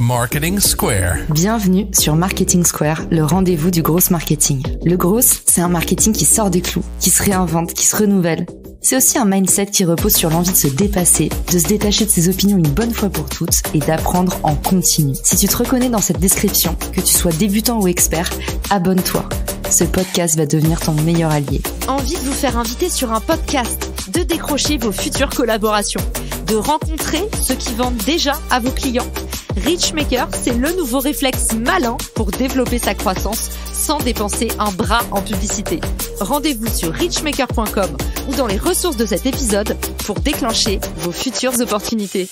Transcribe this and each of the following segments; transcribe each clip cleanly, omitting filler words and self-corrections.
Marketing Square. Bienvenue sur Marketing Square, le rendez-vous du gros marketing. Le gros, c'est un marketing qui sort des clous, qui se réinvente, qui se renouvelle. C'est aussi un mindset qui repose sur l'envie de se dépasser, de se détacher de ses opinions une bonne fois pour toutes et d'apprendre en continu. Si tu te reconnais dans cette description, que tu sois débutant ou expert, abonne-toi. Ce podcast va devenir ton meilleur allié. Envie de vous faire inviter sur un podcast, de décrocher vos futures collaborations, de rencontrer ceux qui vendent déjà à vos clients. Richmaker, c'est le nouveau réflexe malin pour développer sa croissance sans dépenser un bras en publicité. Rendez-vous sur richmaker.com ou dans les ressources de cet épisode pour déclencher vos futures opportunités.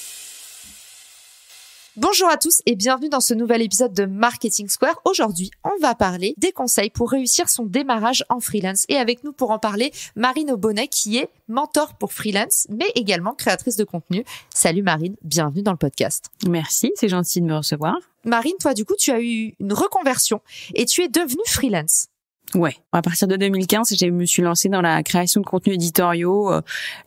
Bonjour à tous et bienvenue dans ce nouvel épisode de Marketing Square. Aujourd'hui, on va parler des conseils pour réussir son démarrage en freelance. Et avec nous pour en parler, Marine Aubonnet qui est mentor pour freelance, mais également créatrice de contenu. Salut Marine, bienvenue dans le podcast. Merci, c'est gentil de me recevoir. Marine, toi du coup, tu as eu une reconversion et tu es devenue freelance. Ouais. À partir de 2015, je me suis lancée dans la création de contenus éditoriaux,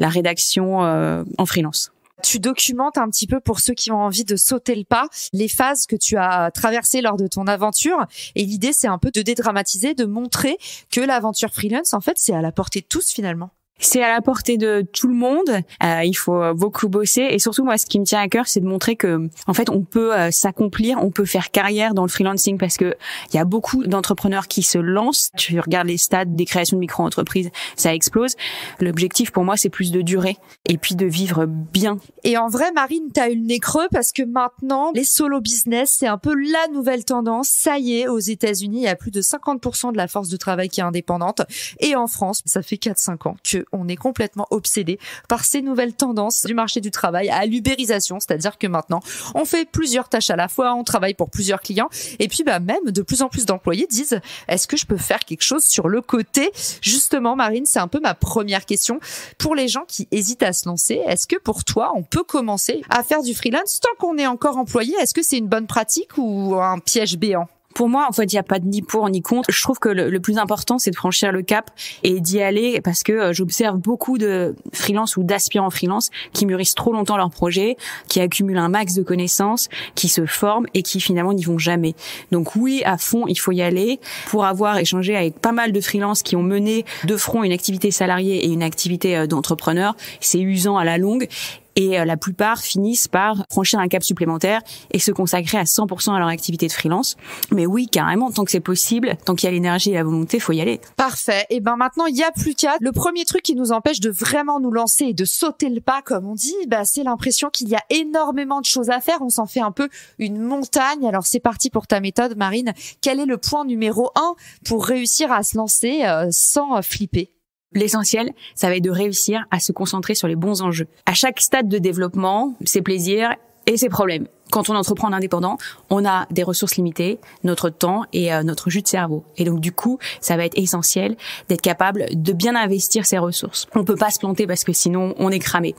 la rédaction en freelance. Tu documentes un petit peu pour ceux qui ont envie de sauter le pas, les phases que tu as traversées lors de ton aventure. Et l'idée, c'est un peu de dédramatiser, de montrer que l'aventure freelance, en fait, c'est à la portée de tous finalement. C'est à la portée de tout le monde. Il faut beaucoup bosser et surtout moi, ce qui me tient à cœur, c'est de montrer que, en fait, on peut s'accomplir, on peut faire carrière dans le freelancing parce que il y a beaucoup d'entrepreneurs qui se lancent. Tu regardes les stats des créations de micro-entreprises, ça explose. L'objectif pour moi, c'est plus de durer et puis de vivre bien. Et en vrai, Marine, t'as eu le nez creux parce que maintenant, les solo business, c'est un peu la nouvelle tendance. Ça y est, aux États-Unis, il y a plus de 50% de la force de travail qui est indépendante. Et en France, ça fait 4-5 ans que on est complètement obsédé par ces nouvelles tendances du marché du travail à l'ubérisation, c'est-à-dire que maintenant, on fait plusieurs tâches à la fois, on travaille pour plusieurs clients, et puis même de plus en plus d'employés disent « Est-ce que je peux faire quelque chose sur le côté ?» Justement, Marine, c'est un peu ma première question. Pour les gens qui hésitent à se lancer, est-ce que pour toi, on peut commencer à faire du freelance tant qu'on est encore employé? Est-ce que c'est une bonne pratique ou un piège béant? Pour moi, en fait, il n'y a pas de ni pour ni contre. Je trouve que le plus important, c'est de franchir le cap et d'y aller parce que j'observe beaucoup de freelance ou d'aspirants freelance qui mûrissent trop longtemps leur projet, qui accumulent un max de connaissances, qui se forment et qui finalement n'y vont jamais. Donc oui, à fond, il faut y aller. Pour avoir échangé avec pas mal de freelance qui ont mené de front une activité salariée et une activité d'entrepreneur, c'est usant à la longue. Et la plupart finissent par franchir un cap supplémentaire et se consacrer à 100% à leur activité de freelance. Mais oui, carrément, tant que c'est possible, tant qu'il y a l'énergie et la volonté, faut y aller. Parfait. Et maintenant, il y a plus qu'à. Le premier truc qui nous empêche de vraiment nous lancer et de sauter le pas, comme on dit, c'est l'impression qu'il y a énormément de choses à faire. On s'en fait un peu une montagne. Alors, c'est parti pour ta méthode, Marine. Quel est le point numéro 1 pour réussir à se lancer sans flipper? L'essentiel, ça va être de réussir à se concentrer sur les bons enjeux. À chaque stade de développement, ses plaisirs et ses problèmes. Quand on entreprend en indépendant, on a des ressources limitées, notre temps et notre jus de cerveau. Et donc du coup, ça va être essentiel d'être capable de bien investir ses ressources. On peut pas se planter parce que sinon on est cramé.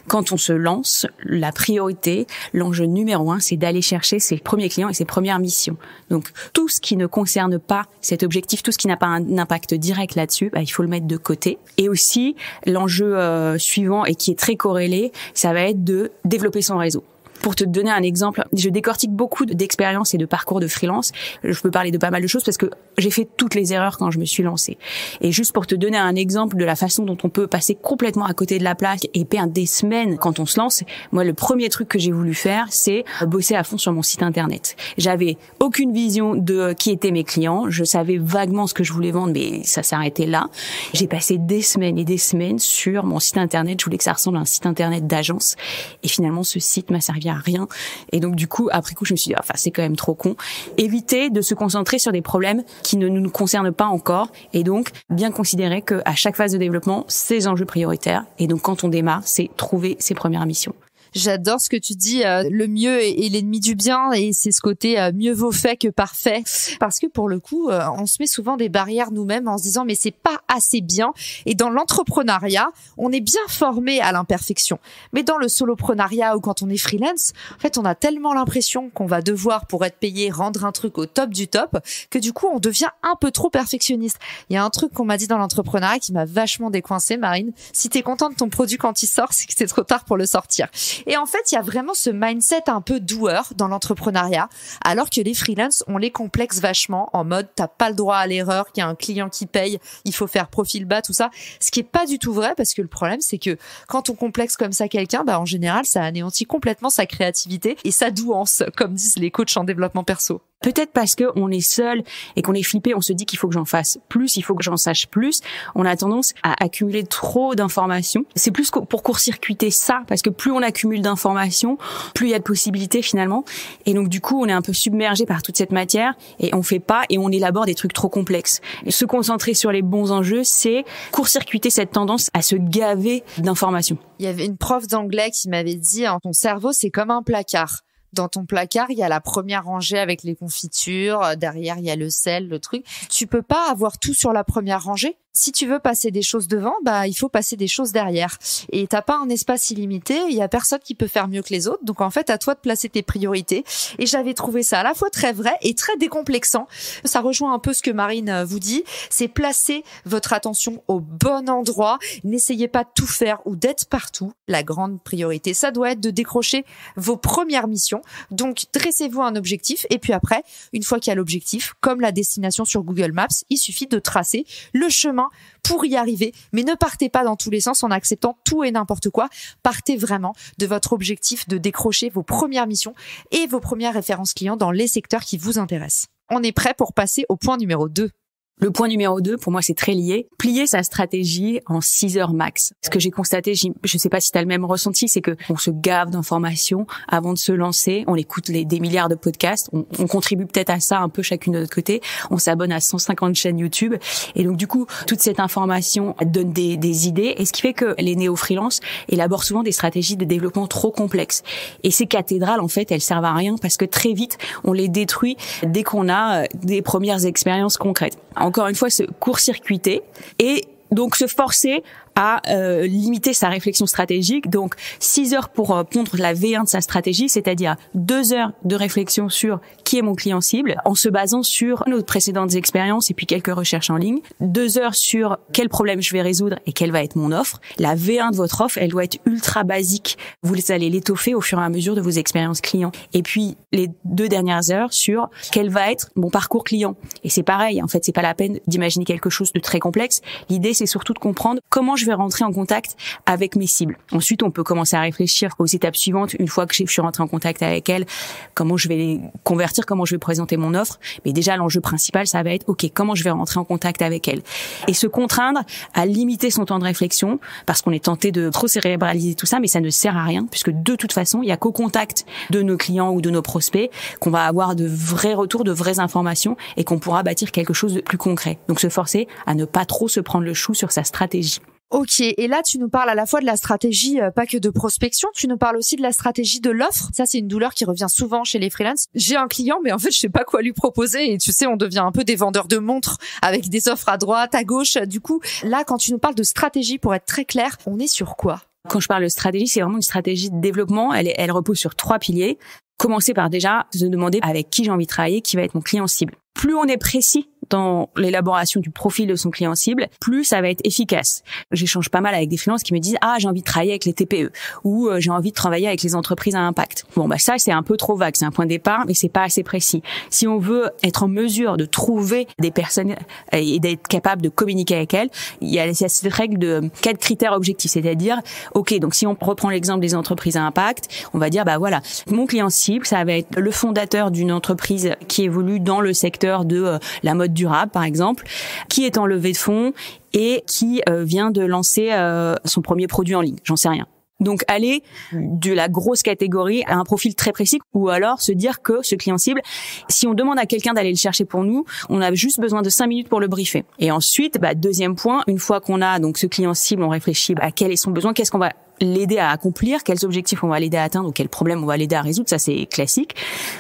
Quand on se lance, la priorité, l'enjeu numéro 1, c'est d'aller chercher ses premiers clients et ses premières missions. Donc tout ce qui ne concerne pas cet objectif, tout ce qui n'a pas un impact direct là-dessus, il faut le mettre de côté. Et aussi, l'enjeu suivant et qui est très corrélé, ça va être de développer son réseau. Pour te donner un exemple, je décortique beaucoup d'expériences et de parcours de freelance. Je peux parler de pas mal de choses parce que j'ai fait toutes les erreurs quand je me suis lancée. Et juste pour te donner un exemple de la façon dont on peut passer complètement à côté de la plaque et perdre des semaines quand on se lance, moi, le premier truc que j'ai voulu faire, c'est bosser à fond sur mon site internet. J'avais aucune vision de qui étaient mes clients. Je savais vaguement ce que je voulais vendre, mais ça s'arrêtait là. J'ai passé des semaines et des semaines sur mon site internet. Je voulais que ça ressemble à un site internet d'agence. Et finalement, ce site m'a servi à rien. Et donc, du coup, après coup, je me suis dit, c'est quand même trop con. Éviter de se concentrer sur des problèmes qui ne nous concernent pas encore. Et donc, bien considérer qu'à chaque phase de développement, c'est les enjeux prioritaires. Et donc, quand on démarre, c'est trouver ses premières missions. J'adore ce que tu dis, le mieux est l'ennemi du bien, et c'est ce côté mieux vaut fait que parfait, parce que pour le coup, on se met souvent des barrières nous-mêmes en se disant mais c'est pas assez bien. Et dans l'entrepreneuriat, on est bien formé à l'imperfection, mais dans le soloprenariat ou quand on est freelance, en fait, on a tellement l'impression qu'on va devoir, pour être payé, rendre un truc au top du top, que du coup, on devient un peu trop perfectionniste. Il y a un truc qu'on m'a dit dans l'entrepreneuriat qui m'a vachement décoincé, Marine. Si t'es content de ton produit quand il sort, c'est que c'est trop tard pour le sortir. Et en fait, il y a vraiment ce mindset un peu doueur dans l'entrepreneuriat, alors que les freelances, on les complexe vachement en mode t'as pas le droit à l'erreur, qu'il y a un client qui paye, il faut faire profil bas, tout ça. Ce qui est pas du tout vrai, parce que le problème, c'est que quand on complexe comme ça quelqu'un, en général, ça anéantit complètement sa créativité et sa douance, comme disent les coachs en développement perso. Peut-être parce que on est seul et qu'on est flippé, on se dit qu'il faut que j'en fasse plus, il faut que j'en sache plus. On a tendance à accumuler trop d'informations. C'est plus pour court-circuiter ça, parce que plus on accumule d'informations, plus il y a de possibilités finalement. Et donc du coup, on est un peu submergé par toute cette matière et on fait pas et on élabore des trucs trop complexes. Et se concentrer sur les bons enjeux, c'est court-circuiter cette tendance à se gaver d'informations. Il y avait une prof d'anglais qui m'avait dit ton cerveau, c'est comme un placard. Dans ton placard, il y a la première rangée avec les confitures. Derrière, il y a le sel, le truc. Tu peux pas avoir tout sur la première rangée. Si tu veux passer des choses devant, il faut passer des choses derrière. Et t'as pas un espace illimité. Il y a personne qui peut faire mieux que les autres. Donc, en fait, à toi de placer tes priorités. Et j'avais trouvé ça à la fois très vrai et très décomplexant. Ça rejoint un peu ce que Marine vous dit. C'est placer votre attention au bon endroit. N'essayez pas de tout faire ou d'être partout. La grande priorité, ça doit être de décrocher vos premières missions. Donc, dressez-vous un objectif. Et puis après, une fois qu'il y a l'objectif, comme la destination sur Google Maps, il suffit de tracer le chemin pour y arriver. Mais ne partez pas dans tous les sens en acceptant tout et n'importe quoi. Partez vraiment de votre objectif de décrocher vos premières missions et vos premières références clients dans les secteurs qui vous intéressent. On est prêt pour passer au point numéro 2. Le point numéro 2, pour moi, c'est très lié. Plier sa stratégie en 6 heures max. Ce que j'ai constaté, je sais pas si tu as le même ressenti, c'est que on se gave d'informations avant de se lancer. On écoute des milliards de podcasts. On contribue peut-être à ça un peu chacune de notre côté. On s'abonne à 150 chaînes YouTube. Et donc, du coup, toute cette information donne des idées. Et ce qui fait que les néo-freelances élaborent souvent des stratégies de développement trop complexes. Et ces cathédrales, en fait, elles servent à rien parce que très vite, on les détruit dès qu'on a des premières expériences concrètes. Encore une fois, se court-circuiter et donc se forcer à limiter sa réflexion stratégique. Donc 6 heures pour pondre la V1 de sa stratégie, c'est-à-dire 2 heures de réflexion sur qui est mon client cible en se basant sur nos précédentes expériences et puis quelques recherches en ligne. 2 heures sur quel problème je vais résoudre et quelle va être mon offre. La V1 de votre offre, elle doit être ultra basique. Vous allez l'étoffer au fur et à mesure de vos expériences clients. Et puis les 2 dernières heures sur quel va être mon parcours client. Et c'est pareil, en fait, c'est pas la peine d'imaginer quelque chose de très complexe. L'idée, c'est surtout de comprendre comment je vais rentrer en contact avec mes cibles. Ensuite, on peut commencer à réfléchir aux étapes suivantes. Une fois que je suis rentré en contact avec elles, comment je vais les convertir, comment je vais présenter mon offre. Mais déjà, l'enjeu principal, ça va être, OK, comment je vais rentrer en contact avec elles. Et se contraindre à limiter son temps de réflexion parce qu'on est tenté de trop cérébraliser tout ça, mais ça ne sert à rien puisque de toute façon, il y a qu'au contact de nos clients ou de nos prospects qu'on va avoir de vrais retours, de vraies informations et qu'on pourra bâtir quelque chose de plus concret. Donc, se forcer à ne pas trop se prendre le chou sur sa stratégie. Ok, et là tu nous parles à la fois de la stratégie, pas que de prospection, tu nous parles aussi de la stratégie de l'offre. Ça c'est une douleur qui revient souvent chez les freelances. J'ai un client mais en fait je sais pas quoi lui proposer et tu sais on devient un peu des vendeurs de montres avec des offres à droite, à gauche. Du coup là quand tu nous parles de stratégie, pour être très clair, on est sur quoi? Quand je parle de stratégie, c'est vraiment une stratégie de développement. Elle repose sur 3 piliers. Commencer par déjà se demander avec qui j'ai envie de travailler, qui va être mon client cible. Plus on est précis dans l'élaboration du profil de son client cible, plus ça va être efficace. J'échange pas mal avec des freelances qui me disent j'ai envie de travailler avec les TPE ou j'ai envie de travailler avec les entreprises à impact. Bon ça c'est un peu trop vague, c'est un point de départ mais c'est pas assez précis. Si on veut être en mesure de trouver des personnes et d'être capable de communiquer avec elles, il y a cette règle de 4 critères objectifs, c'est-à-dire OK, donc si on reprend l'exemple des entreprises à impact, on va dire voilà, mon client cible, ça va être le fondateur d'une entreprise qui évolue dans le secteur de la mode durable, par exemple, qui est en levée de fonds et qui vient de lancer son premier produit en ligne. J'en sais rien. Donc, aller de la grosse catégorie à un profil très précis ou alors se dire que ce client cible, si on demande à quelqu'un d'aller le chercher pour nous, on a juste besoin de 5 minutes pour le briefer. Et ensuite, deuxième point, une fois qu'on a donc ce client cible, on réfléchit à quel est son besoin, qu'est-ce qu'on va l'aider à accomplir, quels objectifs on va l'aider à atteindre ou quels problèmes on va l'aider à résoudre, ça c'est classique.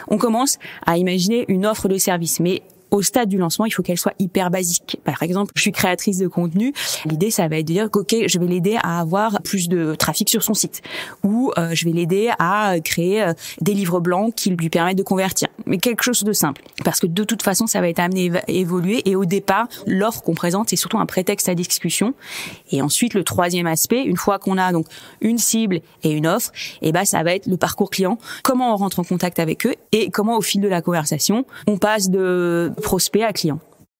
On commence à imaginer une offre de service, mais au stade du lancement, il faut qu'elle soit hyper basique. Par exemple, je suis créatrice de contenu. L'idée, ça va être de dire OK, je vais l'aider à avoir plus de trafic sur son site, ou je vais l'aider à créer des livres blancs qui lui permettent de convertir. Mais quelque chose de simple, parce que de toute façon, ça va être amené à évoluer. Et au départ, l'offre qu'on présente, c'est surtout un prétexte à discussion. Et ensuite, le troisième aspect, une fois qu'on a donc une cible et une offre, et ben ça va être le parcours client. Comment on rentre en contact avec eux et comment, au fil de la conversation, on passe de prospect à client.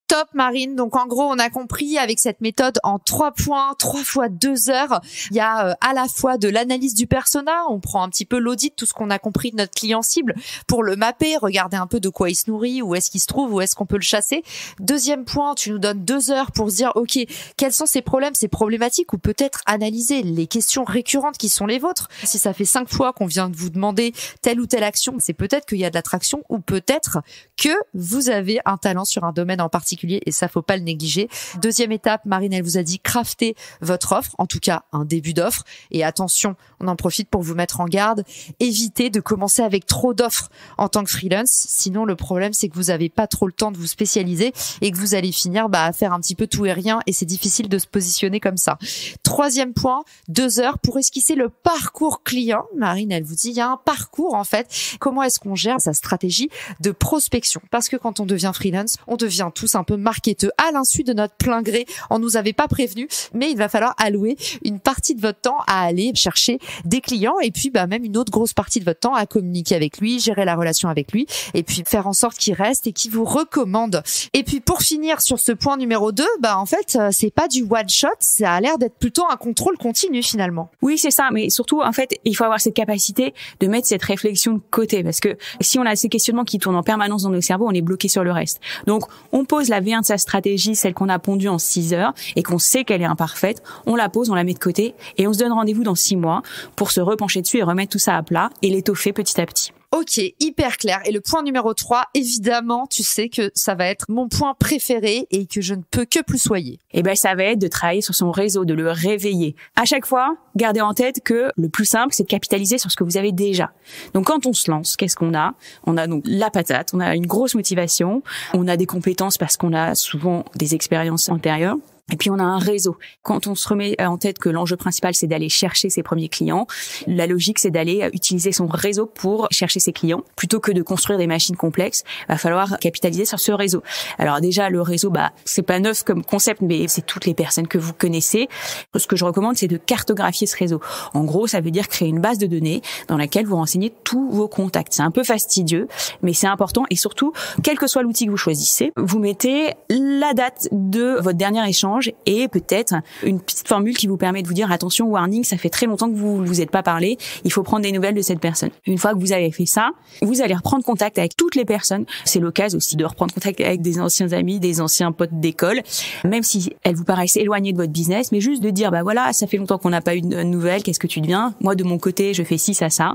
Top Marine, donc en gros on a compris avec cette méthode en 3 points, 3 fois 2 heures, il y a à la fois de l'analyse du persona, on prend un petit peu l'audit, tout ce qu'on a compris de notre client cible pour le mapper, regarder un peu de quoi il se nourrit, où est-ce qu'il se trouve, où est-ce qu'on peut le chasser. Deuxième point, tu nous donnes 2 heures pour se dire ok, quels sont ses problèmes, ses problématiques, ou peut-être analyser les questions récurrentes qui sont les vôtres. Si ça fait 5 fois qu'on vient de vous demander telle ou telle action, c'est peut-être qu'il y a de l'attraction, ou peut-être que vous avez un talent sur un domaine en particulier, et ça faut pas le négliger. Deuxième étape, Marine, elle vous a dit crafter votre offre, en tout cas un début d'offre, et attention, on en profite pour vous mettre en garde, évitez de commencer avec trop d'offres en tant que freelance, sinon le problème c'est que vous avez pas trop le temps de vous spécialiser et que vous allez finir à faire un petit peu tout et rien, et c'est difficile de se positionner comme ça. Troisième point, 2 heures pour esquisser le parcours client. Marine, elle vous dit il y a un parcours en fait, comment est-ce qu'on gère sa stratégie de prospection, parce que quand on devient freelance, on devient tous un peu marketeux à l'insu de notre plein gré. On nous avait pas prévenu, mais il va falloir allouer une partie de votre temps à aller chercher des clients, et puis même une autre grosse partie de votre temps à communiquer avec lui, gérer la relation avec lui, et puis faire en sorte qu'il reste et qu'il vous recommande. Et puis pour finir sur ce point numéro 2, en fait, c'est pas du one shot, ça a l'air d'être plutôt un contrôle continu finalement. Oui, c'est ça, mais surtout en fait, il faut avoir cette capacité de mettre cette réflexion de côté, parce que si on a ces questionnements qui tournent en permanence dans nos cerveaux, on est bloqué sur le reste. Donc on pose la V1 de sa stratégie, celle qu'on a pondue en 6 heures et qu'on sait qu'elle est imparfaite, on la pose, on la met de côté et on se donne rendez-vous dans 6 mois pour se repencher dessus et remettre tout ça à plat et l'étoffer petit à petit. Ok, hyper clair. Et le point numéro 3, évidemment, tu sais que ça va être mon point préféré et que je ne peux que plus soyer. Ça va être de travailler sur son réseau, de le réveiller. À chaque fois, gardez en tête que le plus simple, c'est de capitaliser sur ce que vous avez déjà. Donc quand on se lance, qu'est-ce qu'on a ? On a donc la patate, on a une grosse motivation, on a des compétences parce qu'on a souvent des expériences antérieures. Et puis on a un réseau. Quand on se remet en tête que l'enjeu principal c'est d'aller chercher ses premiers clients, la logique c'est d'aller utiliser son réseau pour chercher ses clients plutôt que de construire des machines complexes. Il va falloir capitaliser sur ce réseau. Alors déjà le réseau, c'est pas neuf comme concept, mais c'est toutes les personnes que vous connaissez. Ce que je recommande, c'est de cartographier ce réseau. En gros, ça veut dire créer une base de données dans laquelle vous renseignez tous vos contacts. C'est un peu fastidieux, mais c'est important, et surtout, quel que soit l'outil que vous choisissez, vous mettez la date de votre dernier échange et peut-être une petite formule qui vous permet de vous dire attention, warning, ça fait très longtemps que vous vous êtes pas parlé, il faut prendre des nouvelles de cette personne. Une fois que vous avez fait ça, vous allez reprendre contact avec toutes les personnes. C'est l'occasion aussi de reprendre contact avec des anciens amis, des anciens potes d'école, même si elles vous paraissent éloignées de votre business, mais juste de dire voilà, ça fait longtemps qu'on n'a pas eu de nouvelles, qu'est-ce que tu deviens ? Moi de mon côté, je fais ci, ça.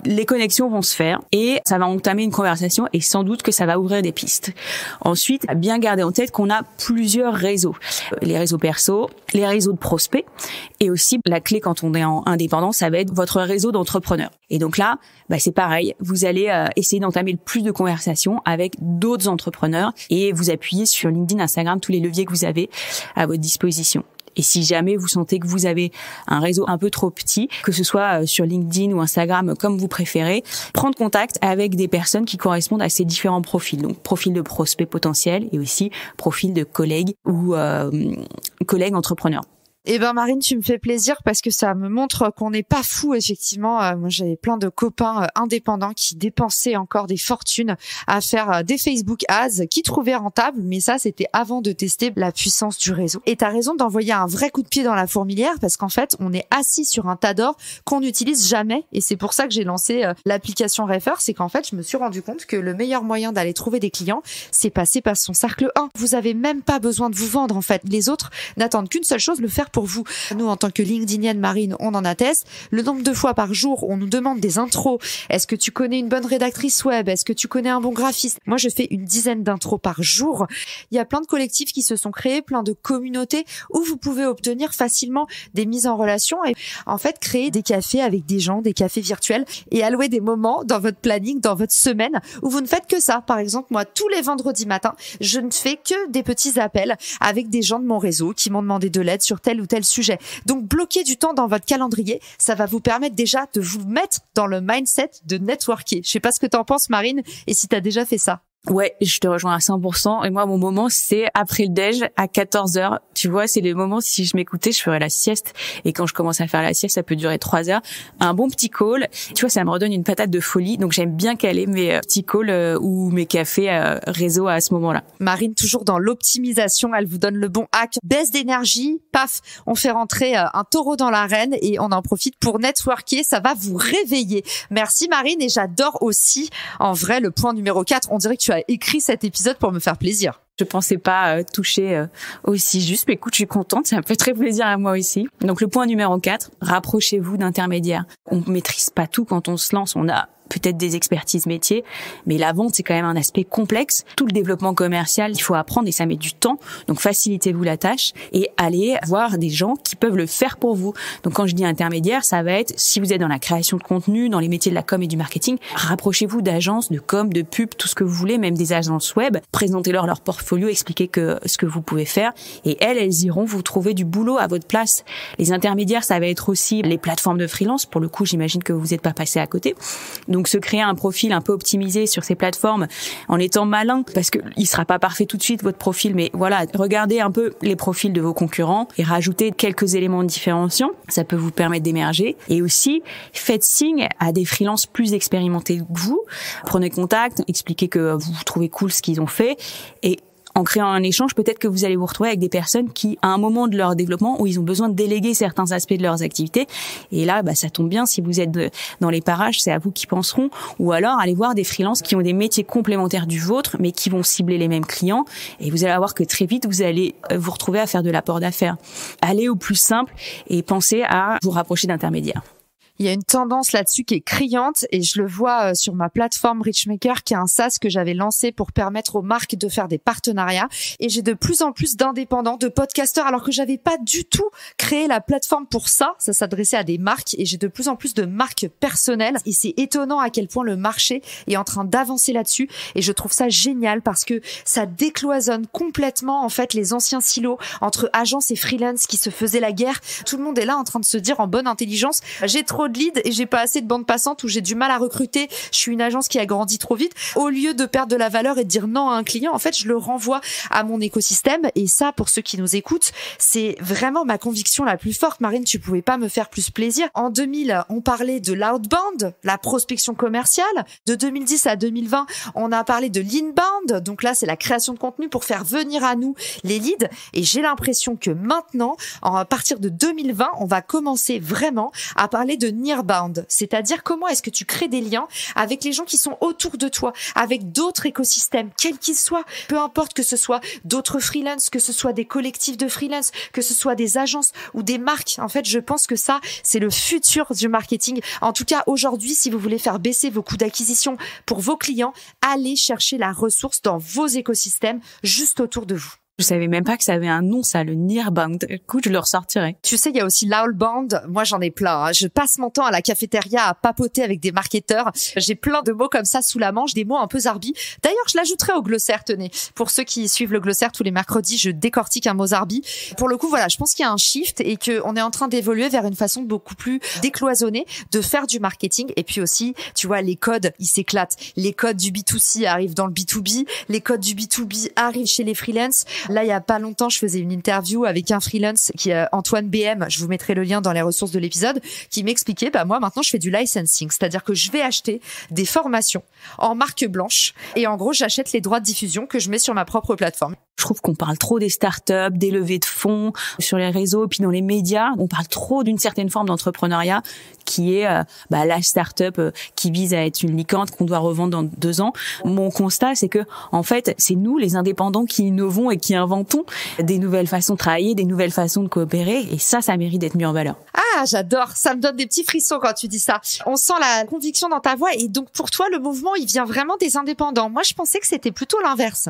Les connexions vont se faire et ça va entamer une conversation, et sans doute que ça va ouvrir des pistes. Ensuite, bien garder en tête qu'on a plusieurs réseaux. Les réseaux perso, les réseaux de prospects, et aussi la clé quand on est en indépendant, ça va être votre réseau d'entrepreneurs. Et donc là, c'est pareil, vous allez essayer d'entamer le plus de conversations avec d'autres entrepreneurs et vous appuyer sur LinkedIn, Instagram, tous les leviers que vous avez à votre disposition. Et si jamais vous sentez que vous avez un réseau un peu trop petit, que ce soit sur LinkedIn ou Instagram, comme vous préférez, prendre contact avec des personnes qui correspondent à ces différents profils. Donc, profil de prospect potentiel et aussi profil de collègues ou collègues entrepreneurs. Marine, tu me fais plaisir parce que ça me montre qu'on n'est pas fou, effectivement. Moi, j'avais plein de copains indépendants qui dépensaient encore des fortunes à faire des Facebook Ads qui trouvaient rentables, mais ça, c'était avant de tester la puissance du réseau. Et t'as raison d'envoyer un vrai coup de pied dans la fourmilière parce qu'en fait, on est assis sur un tas d'or qu'on n'utilise jamais. Et c'est pour ça que j'ai lancé l'application Refer. C'est qu'en fait, je me suis rendu compte que le meilleur moyen d'aller trouver des clients, c'est passer par son cercle 1. Vous avez même pas besoin de vous vendre, en fait. Les autres n'attendent qu'une seule chose, le faire pour vous. Nous, en tant que LinkedInienne, Marine, on en atteste. Le nombre de fois par jour, on nous demande des intros. Est-ce que tu connais une bonne rédactrice web? Est-ce que tu connais un bon graphiste? Moi, je fais une dizaine d'intros par jour. Il y a plein de collectifs qui se sont créés, plein de communautés où vous pouvez obtenir facilement des mises en relation et en fait créer des cafés avec des gens, des cafés virtuels et allouer des moments dans votre planning, dans votre semaine où vous ne faites que ça. Par exemple, moi, tous les vendredis matins, je ne fais que des petits appels avec des gens de mon réseau qui m'ont demandé de l'aide sur tel ou tel sujet. Donc, bloquer du temps dans votre calendrier, ça va vous permettre déjà de vous mettre dans le mindset de networker. Je sais pas ce que t'en penses, Marine, et si t'as déjà fait ça. Ouais, je te rejoins à 100%. Et moi, mon moment, c'est après le déj, à 14h. Tu vois, c'est les moments, si je m'écoutais, je ferais la sieste. Et quand je commence à faire la sieste, ça peut durer 3 heures. Un bon petit call. Tu vois, ça me redonne une patate de folie. Donc, j'aime bien caler mes petits calls ou mes cafés réseau à ce moment-là. Marine, toujours dans l'optimisation. Elle vous donne le bon hack. Baisse d'énergie. Paf, on fait rentrer un taureau dans l'arène et on en profite pour networker. Ça va vous réveiller. Merci, Marine. Et j'adore aussi, en vrai, le point numéro 4. On dirait que tu as écrit cet épisode pour me faire plaisir. Je pensais pas toucher aussi juste, mais écoute, je suis contente, ça me fait très plaisir à moi aussi. Donc le point numéro 4, rapprochez-vous d'intermédiaires. On maîtrise pas tout quand on se lance, on a peut-être des expertises métiers, mais la vente, c'est quand même un aspect complexe. Tout le développement commercial, il faut apprendre et ça met du temps. Donc, facilitez-vous la tâche et allez voir des gens qui peuvent le faire pour vous. Donc, quand je dis intermédiaire, ça va être, si vous êtes dans la création de contenu, dans les métiers de la com et du marketing, rapprochez-vous d'agences, de com, de pub, tout ce que vous voulez, même des agences web. Présentez-leur leur portfolio, expliquez ce que vous pouvez faire et elles iront vous trouver du boulot à votre place. Les intermédiaires, ça va être aussi les plateformes de freelance. Pour le coup, j'imagine que vous n'êtes pas passé à côté. Donc, se créer un profil un peu optimisé sur ces plateformes en étant malin, parce que il sera pas parfait tout de suite, votre profil, mais voilà, regardez un peu les profils de vos concurrents et rajoutez quelques éléments différenciants. Ça peut vous permettre d'émerger. Et aussi, faites signe à des freelances plus expérimentés que vous. Prenez contact, expliquez que vous trouvez cool ce qu'ils ont fait et en créant un échange, peut-être que vous allez vous retrouver avec des personnes qui, à un moment de leur développement, où ils ont besoin de déléguer certains aspects de leurs activités. Et là, ça tombe bien, si vous êtes dans les parages, c'est à vous qui penseront. Ou alors, allez voir des freelances qui ont des métiers complémentaires du vôtre, mais qui vont cibler les mêmes clients. Et vous allez voir que très vite, vous allez vous retrouver à faire de l'apport d'affaires. Allez au plus simple et pensez à vous rapprocher d'intermédiaires. Il y a une tendance là-dessus qui est criante et je le vois sur ma plateforme Richmaker qui est un SaaS que j'avais lancé pour permettre aux marques de faire des partenariats et j'ai de plus en plus d'indépendants, de podcasteurs alors que j'avais pas du tout créé la plateforme pour ça. Ça s'adressait à des marques et j'ai de plus en plus de marques personnelles et c'est étonnant à quel point le marché est en train d'avancer là-dessus et je trouve ça génial parce que ça décloisonne complètement en fait les anciens silos entre agences et freelance qui se faisaient la guerre. Tout le monde est là en train de se dire en bonne intelligence, j'ai trop de leads et j'ai pas assez de bande passante ou j'ai du mal à recruter, je suis une agence qui a grandi trop vite. Au lieu de perdre de la valeur et de dire non à un client, en fait, je le renvoie à mon écosystème et ça, pour ceux qui nous écoutent, c'est vraiment ma conviction la plus forte. Marine, tu pouvais pas me faire plus plaisir. En 2000, on parlait de l'outbound, la prospection commerciale. De 2010 à 2020, on a parlé de l'inbound. Donc là, c'est la création de contenu pour faire venir à nous les leads. Et j'ai l'impression que maintenant, à partir de 2020, on va commencer vraiment à parler de nearbound, c'est-à-dire comment est-ce que tu crées des liens avec les gens qui sont autour de toi, avec d'autres écosystèmes, quels qu'ils soient, peu importe que ce soit d'autres freelances, que ce soit des collectifs de freelance, que ce soit des agences ou des marques. En fait, je pense que ça, c'est le futur du marketing. En tout cas, aujourd'hui, si vous voulez faire baisser vos coûts d'acquisition pour vos clients, allez chercher la ressource dans vos écosystèmes juste autour de vous. Je savais même pas que ça avait un nom, ça, le nearbound. Écoute, je le ressortirai. Tu sais, il y a aussi l'outbound. Moi, j'en ai plein. Hein. Je passe mon temps à la cafétéria à papoter avec des marketeurs. J'ai plein de mots comme ça sous la manche, des mots un peu zarbi. D'ailleurs, je l'ajouterai au glossaire, tenez. Pour ceux qui suivent le glossaire tous les mercredis, je décortique un mot zarbi. Pour le coup, voilà, je pense qu'il y a un shift et qu'on est en train d'évoluer vers une façon beaucoup plus décloisonnée de faire du marketing. Et puis aussi, tu vois, les codes, ils s'éclatent. Les codes du B2C arrivent dans le B2B. Les codes du B2B arrivent chez les freelances. Là, il y a pas longtemps, je faisais une interview avec un freelance qui est Antoine BM. Je vous mettrai le lien dans les ressources de l'épisode, qui m'expliquait, moi, maintenant, je fais du licensing. C'est-à-dire que je vais acheter des formations en marque blanche et en gros, j'achète les droits de diffusion que je mets sur ma propre plateforme. Je trouve qu'on parle trop des startups, des levées de fonds sur les réseaux et puis dans les médias. On parle trop d'une certaine forme d'entrepreneuriat qui est la startup qui vise à être une licorne qu'on doit revendre dans 2 ans. Mon constat, c'est que en fait, c'est nous, les indépendants, qui innovons et qui réinventons des nouvelles façons de travailler, des nouvelles façons de coopérer, et ça mérite d'être mis en valeur. Ah, j'adore. Ça me donne des petits frissons quand tu dis ça. On sent la conviction dans ta voix. Et donc, pour toi, le mouvement, il vient vraiment des indépendants. Moi, je pensais que c'était plutôt l'inverse.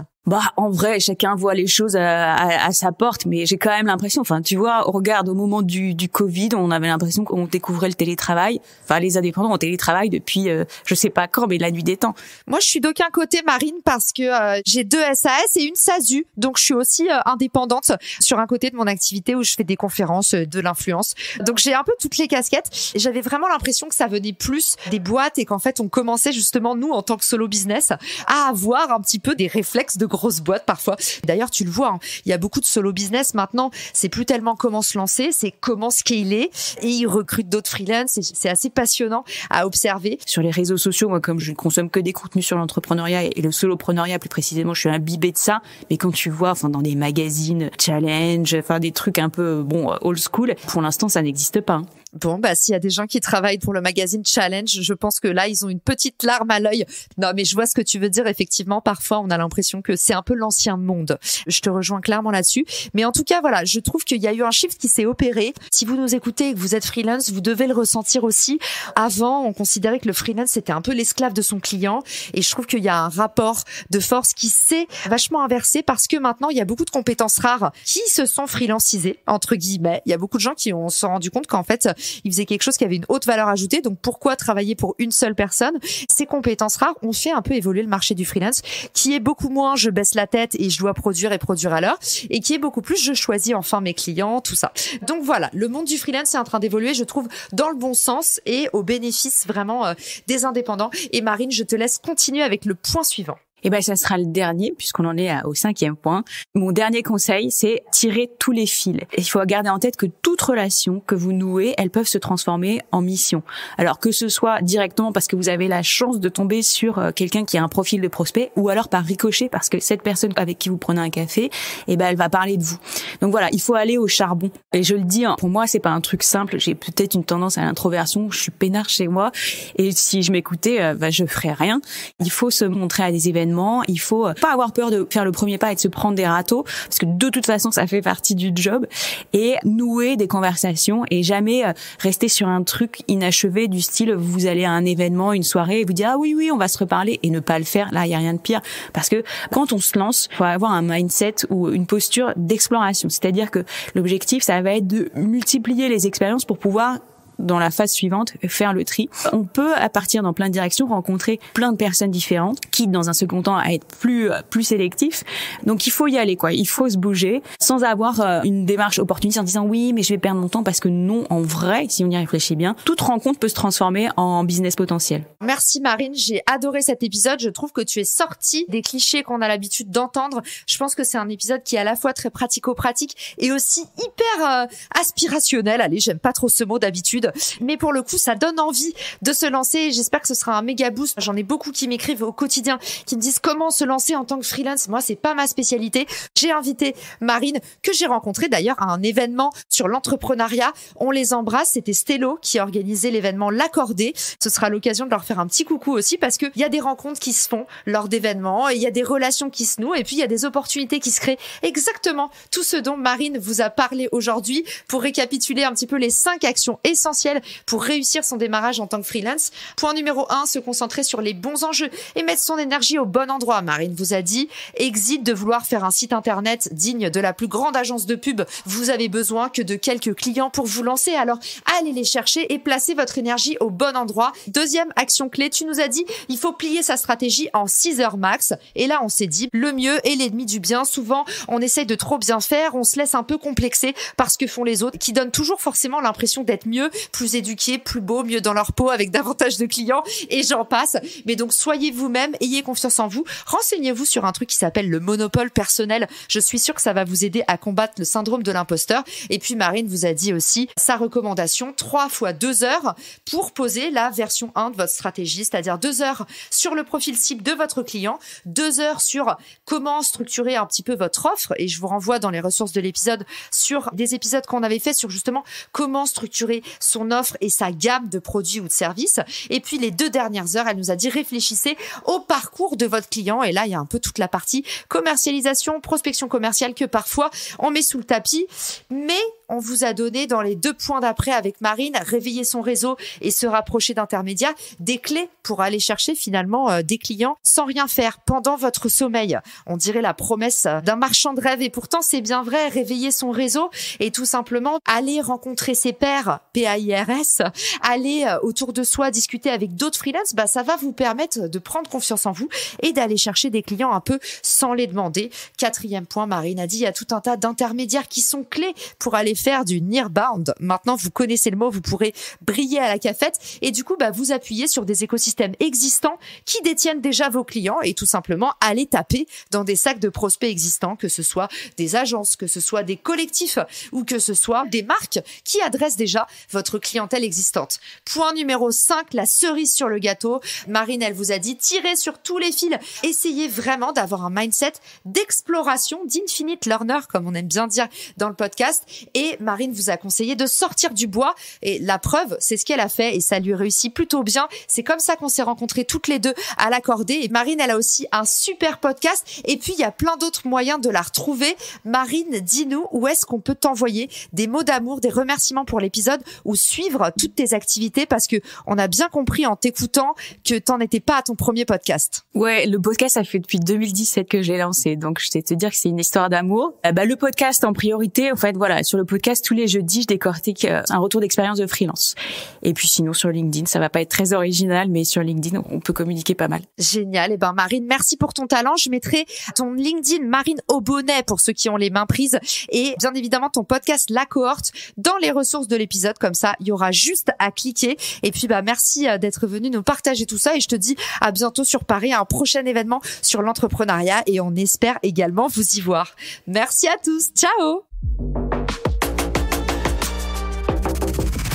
En vrai, chacun voit les choses à sa porte, mais j'ai quand même l'impression, tu vois, regarde, au moment du Covid, on avait l'impression qu'on découvrait le télétravail. Les indépendants ont télétravail depuis, je sais pas quand, mais la nuit des temps. Moi, je suis d'aucun côté, Marine, parce que j'ai 2 SAS et une SASU. Donc, je suis aussi indépendante sur un côté de mon activité où je fais des conférences, de l'influence. Donc, j'ai un peu toutes les casquettes. Et j'avais vraiment l'impression que ça venait plus des boîtes et qu'en fait, on commençait justement, nous, en tant que solo business, à avoir un petit peu des réflexes de grosses boîtes parfois. D'ailleurs, tu le vois, hein, il y a beaucoup de solo business maintenant. C'est plus tellement comment se lancer, c'est comment scaler. Et ils recrutent d'autres freelances. C'est assez passionnant à observer. Sur les réseaux sociaux, moi, comme je ne consomme que des contenus sur l'entrepreneuriat et le solopreneuriat plus précisément, je suis imbibée de ça. Mais quand tu vois, dans des magazines challenge, des trucs un peu, old school, pour l'instant, ça n'existe pas. Hein. Bon, s'il y a des gens qui travaillent pour le magazine Challenge, je pense que là, ils ont une petite larme à l'œil. Non, mais je vois ce que tu veux dire. Effectivement, parfois, on a l'impression que c'est un peu l'ancien monde. Je te rejoins clairement là-dessus. Mais en tout cas, voilà, je trouve qu'il y a eu un shift qui s'est opéré. Si vous nous écoutez et que vous êtes freelance, vous devez le ressentir aussi. Avant, on considérait que le freelance, c'était un peu l'esclave de son client. Et je trouve qu'il y a un rapport de force qui s'est vachement inversé parce que maintenant, il y a beaucoup de compétences rares qui se sont freelancisées, entre guillemets. Il y a beaucoup de gens qui se sont rendus compte qu'en fait, ils faisaient quelque chose qui avait une haute valeur ajoutée. Donc, pourquoi travailler pour une seule personne? Ces compétences rares ont fait un peu évoluer le marché du freelance, qui est beaucoup moins je baisse la tête et je dois produire à l'heure, et qui est beaucoup plus je choisis enfin mes clients, tout ça. Donc voilà, le monde du freelance est en train d'évoluer, je trouve, dans le bon sens et au bénéfice vraiment des indépendants. Et Marine, je te laisse continuer avec le point suivant. Ça sera le dernier, puisqu'on en est au 5e point. Mon dernier conseil, c'est tirer tous les fils. Et il faut garder en tête que toute relation que vous nouez, elles peuvent se transformer en mission. Alors que ce soit directement parce que vous avez la chance de tomber sur quelqu'un qui a un profil de prospect, ou alors par ricochet parce que cette personne avec qui vous prenez un café, elle va parler de vous. Donc voilà, il faut aller au charbon. Et je le dis, pour moi, c'est pas un truc simple. J'ai peut-être une tendance à l'introversion. Je suis peinard chez moi. Et si je m'écoutais, je ferais rien. Il faut se montrer à des événements. Il faut pas avoir peur de faire le premier pas et de se prendre des râteaux, parce que de toute façon, ça fait partie du job, et nouer des conversations et jamais rester sur un truc inachevé du style, vous allez à un événement, une soirée, et vous dites, ah oui, on va se reparler, et ne pas le faire. Là, il y a rien de pire, parce que quand on se lance, il faut avoir un mindset ou une posture d'exploration. C'est-à-dire que l'objectif, ça va être de multiplier les expériences pour pouvoir, dans la phase suivante, faire le tri. On peut, à partir dans plein de directions, rencontrer plein de personnes différentes, quitte dans un second temps à être plus sélectif. Donc il faut y aller, il faut se bouger, sans avoir une démarche opportuniste en disant oui, mais je vais perdre mon temps, parce que non, en vrai, si on y réfléchit bien, toute rencontre peut se transformer en business potentiel. Merci Marine, j'ai adoré cet épisode. Je trouve que tu es sortie des clichés qu'on a l'habitude d'entendre. Je pense que c'est un épisode qui est à la fois très pratico-pratique et aussi hyper aspirationnel. Allez, j'aime pas trop ce mot d'habitude. Mais pour le coup, ça donne envie de se lancer et j'espère que ce sera un méga boost. J'en ai beaucoup qui m'écrivent au quotidien, qui me disent comment se lancer en tant que freelance. Moi, c'est pas ma spécialité. J'ai invité Marine, que j'ai rencontrée d'ailleurs à un événement sur l'entrepreneuriat. On les embrasse. C'était Stello qui a organisé l'événement L'Accordé. Ce sera l'occasion de leur faire un petit coucou aussi, parce qu'il y a des rencontres qui se font lors d'événements, il y a des relations qui se nouent et puis il y a des opportunités qui se créent. Exactement tout ce dont Marine vous a parlé aujourd'hui. Pour récapituler un petit peu les 5 actions essentielles pour réussir son démarrage en tant que freelance. Point numéro 1, se concentrer sur les bons enjeux et mettre son énergie au bon endroit. Marine vous a dit, exit de vouloir faire un site internet digne de la plus grande agence de pub. Vous avez besoin que de quelques clients pour vous lancer. Alors, allez les chercher et placez votre énergie au bon endroit. Deuxième action clé, tu nous as dit, il faut plier sa stratégie en 6 heures max. Et là, on s'est dit, le mieux est l'ennemi du bien. Souvent, on essaye de trop bien faire, on se laisse un peu complexer par ce que font les autres, qui donnent toujours forcément l'impression d'être mieux, plus éduqués, plus beaux, mieux dans leur peau, avec davantage de clients, et j'en passe. Mais donc, soyez vous-même, ayez confiance en vous, renseignez-vous sur un truc qui s'appelle le monopole personnel. Je suis sûre que ça va vous aider à combattre le syndrome de l'imposteur. Et puis, Marine vous a dit aussi sa recommandation, 3 fois 2 heures pour poser la version 1 de votre stratégie, c'est-à-dire 2 heures sur le profil cible de votre client, 2 heures sur comment structurer un petit peu votre offre. Et je vous renvoie dans les ressources de l'épisode sur des épisodes qu'on avait fait sur justement comment structurer son son offre et sa gamme de produits ou de services. Et puis les 2 dernières heures, elle nous a dit réfléchissez au parcours de votre client. Et là, il y a un peu toute la partie commercialisation, prospection commerciale que parfois on met sous le tapis. Mais on vous a donné dans les 2 points d'après avec Marine, réveiller son réseau et se rapprocher d'intermédiaires, des clés pour aller chercher finalement des clients sans rien faire pendant votre sommeil. On dirait la promesse d'un marchand de rêve et pourtant c'est bien vrai, réveiller son réseau et tout simplement aller rencontrer ses pairs, PAIRS, aller autour de soi discuter avec d'autres freelances, ça va vous permettre de prendre confiance en vous et d'aller chercher des clients un peu sans les demander. 4e point, Marine a dit, il y a tout un tas d'intermédiaires qui sont clés pour aller faire du nearbound. Maintenant, vous connaissez le mot, vous pourrez briller à la cafette et du coup, vous appuyez sur des écosystèmes existants qui détiennent déjà vos clients et tout simplement aller taper dans des sacs de prospects existants, que ce soit des agences, que ce soit des collectifs ou que ce soit des marques qui adressent déjà votre clientèle existante. Point numéro 5, la cerise sur le gâteau. Marine, elle vous a dit, tirez sur tous les fils. Essayez vraiment d'avoir un mindset d'exploration, d'infinite learner, comme on aime bien dire dans le podcast. Et Marine vous a conseillé de sortir du bois. Et la preuve, c'est ce qu'elle a fait et ça lui réussit plutôt bien. C'est comme ça qu'on s'est rencontrées toutes les deux à l'accordé. Et Marine, elle a aussi un super podcast. Et puis, il y a plein d'autres moyens de la retrouver. Marine, dis-nous où est-ce qu'on peut t'envoyer des mots d'amour, des remerciements pour l'épisode ou suivre toutes tes activités parce que on a bien compris en t'écoutant que t'en étais pas à ton premier podcast. Ouais, le podcast, ça fait depuis 2017 que j'ai lancé. Donc, je sais te dire que c'est une histoire d'amour. Le podcast en priorité, en fait, voilà, sur le podcast, tous les jeudis, je décortique un retour d'expérience de freelance. Et puis sinon, sur LinkedIn, ça va pas être très original, mais sur LinkedIn, on peut communiquer pas mal. Génial. Et Marine, merci pour ton talent. Je mettrai ton LinkedIn Marine Aubonnet pour ceux qui ont les mains prises et bien évidemment ton podcast La Cohorte dans les ressources de l'épisode. Comme ça, il y aura juste à cliquer. Et puis, merci d'être venu nous partager tout ça et je te dis à bientôt sur Paris, à un prochain événement sur l'entrepreneuriat et on espère également vous y voir. Merci à tous. Ciao!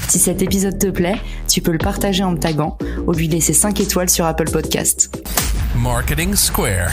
Si cet épisode te plaît, tu peux le partager en me taguant ou lui laisser 5 étoiles sur Apple Podcast. Marketing Square.